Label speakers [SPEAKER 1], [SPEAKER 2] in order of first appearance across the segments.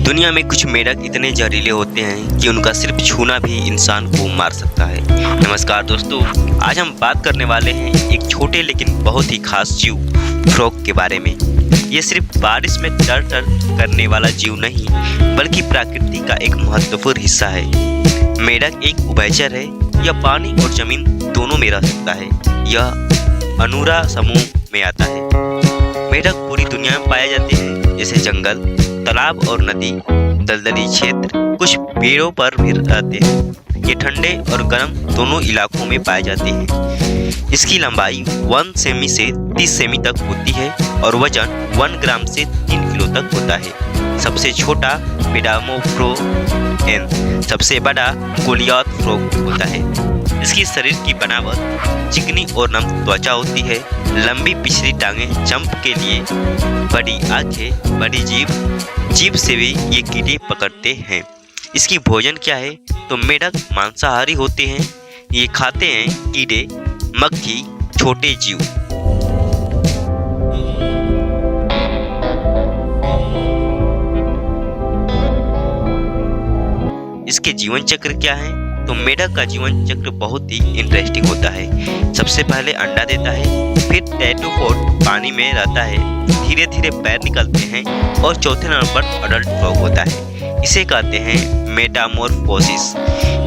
[SPEAKER 1] दुनिया में कुछ मेढक इतने जहरीले होते हैं कि उनका सिर्फ छूना भी इंसान को मार सकता है। नमस्कार दोस्तों, आज हम बात करने वाले हैं एक छोटे लेकिन बहुत ही खास जीव फ्रॉग के बारे में। ये सिर्फ बारिश में टर करने वाला जीव नहीं, बल्कि प्रकृति का एक महत्वपूर्ण हिस्सा है। मेढक एक उभयचर है, यह पानी और जमीन दोनों में रह सकता है। यह अनुरा समूह में आता है। मेढक पूरी दुनिया में पाए जाते हैं, जैसे जंगल, तालाब और नदी, दलदली क्षेत्र, कुछ पेड़ों पर भी रहते हैं। ये ठंडे और गर्म दोनों इलाकों में पाए जाते हैं। इसकी लंबाई 1 सेमी से 30 सेमी तक होती है और वजन 1 ग्राम से 3 किलो तक होता है। सबसे छोटा मेडामोफ्रोग, सबसे बड़ा गोलियाथ फ्रॉग होता है। इसकी शरीर की बनावट चिकनी और नम त्वचा होती है। लंबी पिछली टांगें जंप के लिए, बड़ी आंखें, बड़ी जीभ से भी ये कीड़े पकड़ते हैं। इसकी भोजन क्या है? तो मेढक मांसाहारी होते हैं। ये खाते हैं कीड़े, मक्खी, छोटे जीव। इसके जीवन चक्र क्या है? तो मेढक का जीवन चक्र बहुत ही इंटरेस्टिंग होता है। सबसे पहले अंडा देता है, फिर टेट्रापोड पानी में रहता है, धीरे धीरे पैर निकलते हैं और चौथे नंबर पर अडल्ट फ्रॉग होता है। इसे कहते हैं मेटामॉर्फोसिस।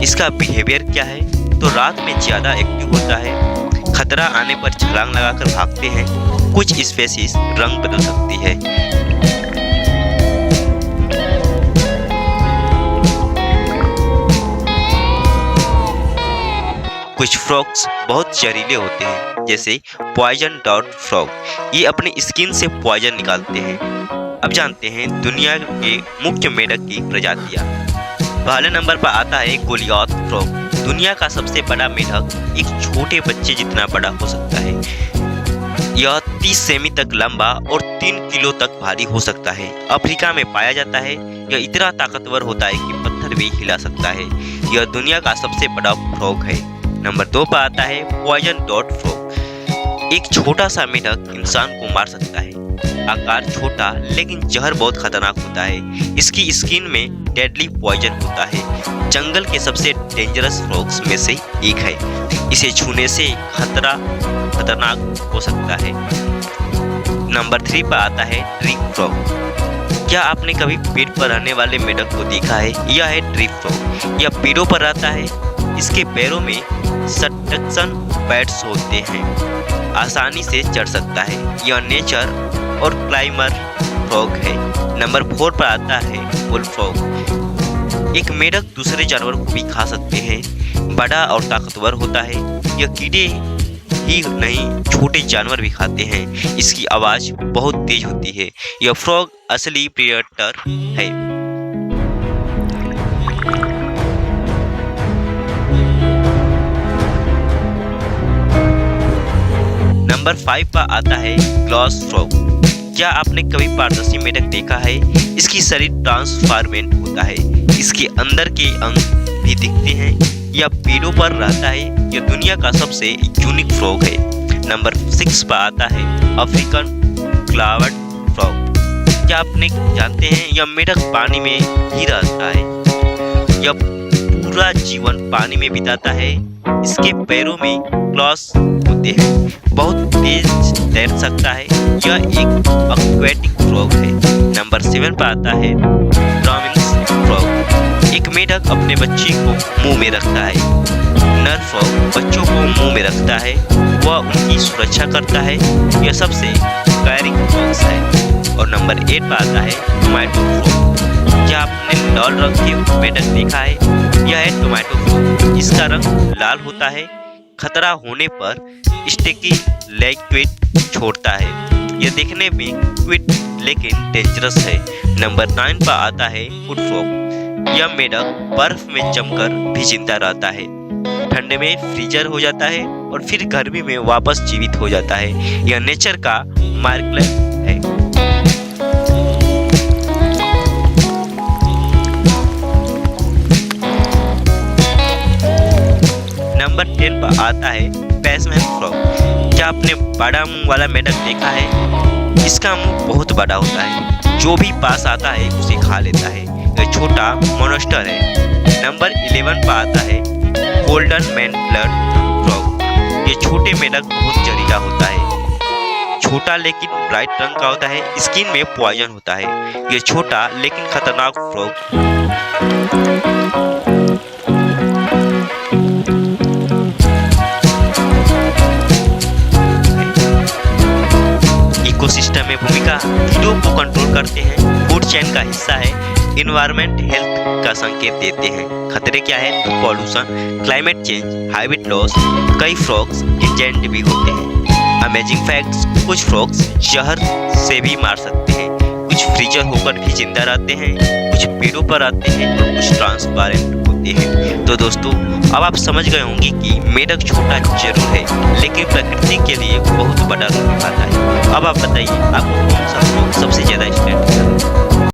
[SPEAKER 1] इसका बिहेवियर क्या है? तो रात में ज़्यादा एक्टिव होता है, खतरा आने पर छलांग लगाकर भागते हैं। कुछ स्पेसीज रंग बदल सकती है। कुछ फ्रॉग्स बहुत जहरीले होते हैं, जैसे पॉइजन डार्ट फ्रॉग। ये अपनी स्किन से पॉइजन निकालते हैं। अब जानते हैं दुनिया के मुख्य मेढक की प्रजातियां। पहले नंबर पर आता है गोलियाथ फ्रॉग। दुनिया का सबसे बड़ा मेढक एक छोटे बच्चे जितना बड़ा हो सकता है। यह 30 सेमी तक लंबा और 3 किलो तक भारी हो सकता है। अफ्रीका में पाया जाता है। यह इतना ताकतवर होता है कि पत्थर भी हिला सकता है। यह दुनिया का सबसे बड़ा फ्रॉग है। नंबर 2 पर आता है पॉइजन डार्ट फ्रॉग। एक छोटा सा मेढक इंसान को मार सकता है। आकार छोटा लेकिन जहर बहुत खतरनाक होता है। इसकी स्किन में डेडली पॉइजन होता है। जंगल के सबसे डेंजरस फ्रॉग्स में से एक है। इसे छूने से खतरनाक हो सकता है। नंबर 3 पर आता है ट्री फ्रॉग। क्या आपने कभी पेड़ पर रहने वाले मेढक को देखा है? यह है ट्री फ्रॉग। यह पेड़ों पर रहता है। इसके पैरों में सटक्शन पैड्स होते हैं, आसानी से चढ़ सकता है। यह नेचर और क्लाइमर फ्रॉग है। नंबर 4 पर आता है बुल फ्रॉग। एक मेढक दूसरे जानवर को भी खा सकते हैं। बड़ा और ताकतवर होता है। यह कीड़े ही नहीं, छोटे जानवर भी खाते हैं। इसकी आवाज बहुत तेज होती है। यह फ्रॉग असली प्रेडेटर है। नंबर 5 पर आता है ग्लास फ्रॉग। क्या आपने कभी पारदर्शी मेढक देखा है? इसकी शरीर ट्रांसफॉर्मेंट होता है। इसके अंदर के अंग भी दिखते हैं। यह पेड़ों पर रहता है। यह दुनिया का सबसे यूनिक फ्रॉग है। नंबर 6 पर आता है अफ्रीकन क्लावर्ड फ्रॉग। क्या आपने जानते हैं यह मेढक पानी में ही रहता है। यह पूरा जीवन पानी में बिताता है। इसके पैरों में क्लॉस होते हैं। बहुत तेज तैर सकता है। यह एक एक्वेटिक फ्रॉग है। नंबर 7 पर आता है ब्राह्मिन्स फ्रॉग। एक मेढक अपने बच्चे को मुंह में रखता है। नर फ्रॉग बच्चों को मुंह में रखता है। वह उनकी सुरक्षा करता है। यह सबसे कैरिंग फ्रॉग्स है। और नंबर 8 पर आता है टोमेटो फ्रॉग। क्या आपने लाल रंग के मेढक देखा है? यह है टोमेटो फ्रॉग। इसका रंग लाल होता है। खतरा होने पर स्टिकी लिक्विड छोड़ता है। यह देखने में क्विट लेकिन डेंजरस है। नंबर 9 पर आता है वुड फ्रॉग। यह मेढक बर्फ में जमकर भी जिंदा रहता है। ठंड में फ्रीजर हो जाता है और फिर गर्मी में वापस जीवित हो जाता है। यह नेचर का मार्कल है। नंबर 10 पर आता है पैसमैन फ्रॉग। क्या आपने बड़ा मुंह वाला मेढक देखा है? इसका मुंह बहुत बड़ा होता है, जो भी पास आता है उसे खा लेता है। यह छोटा मोनस्टर है। नंबर 11 पर आता है गोल्डन मैन ब्लड फ्रॉग। ये छोटे मेढक बहुत जहरीला होता है। छोटा लेकिन ब्राइट रंग का होता है, स्किन में पॉइजन होता है। ये छोटा लेकिन खतरनाक फ्रॉग इकोसिस्टम में भूमिका, कीड़ों को कंट्रोल करते हैं, फूड चेन का हिस्सा है, इन्वायरमेंट हेल्थ का संकेत देते हैं। खतरे क्या है? Pollution, climate change, habit loss, कई फ्रॉग्स इंजेंट भी होते हैं। अमेजिंग फैक्ट्स, कुछ फ्रॉग्स जहर से भी मार सकते हैं, कुछ फ्रीजर होकर भी जिंदा रहते हैं, कुछ पेड़ों पर आते हैं और कुछ ट्रांसपेरेंट होते हैं। तो दोस्तों, अब आप समझ गए होंगे कि मेढक छोटा जरूर है लेकिन प्रकृति के लिए बहुत बड़ा रोल निभाता है। अब आप बताइए, आपको कौन सा फ्रॉग सबसे ज्यादा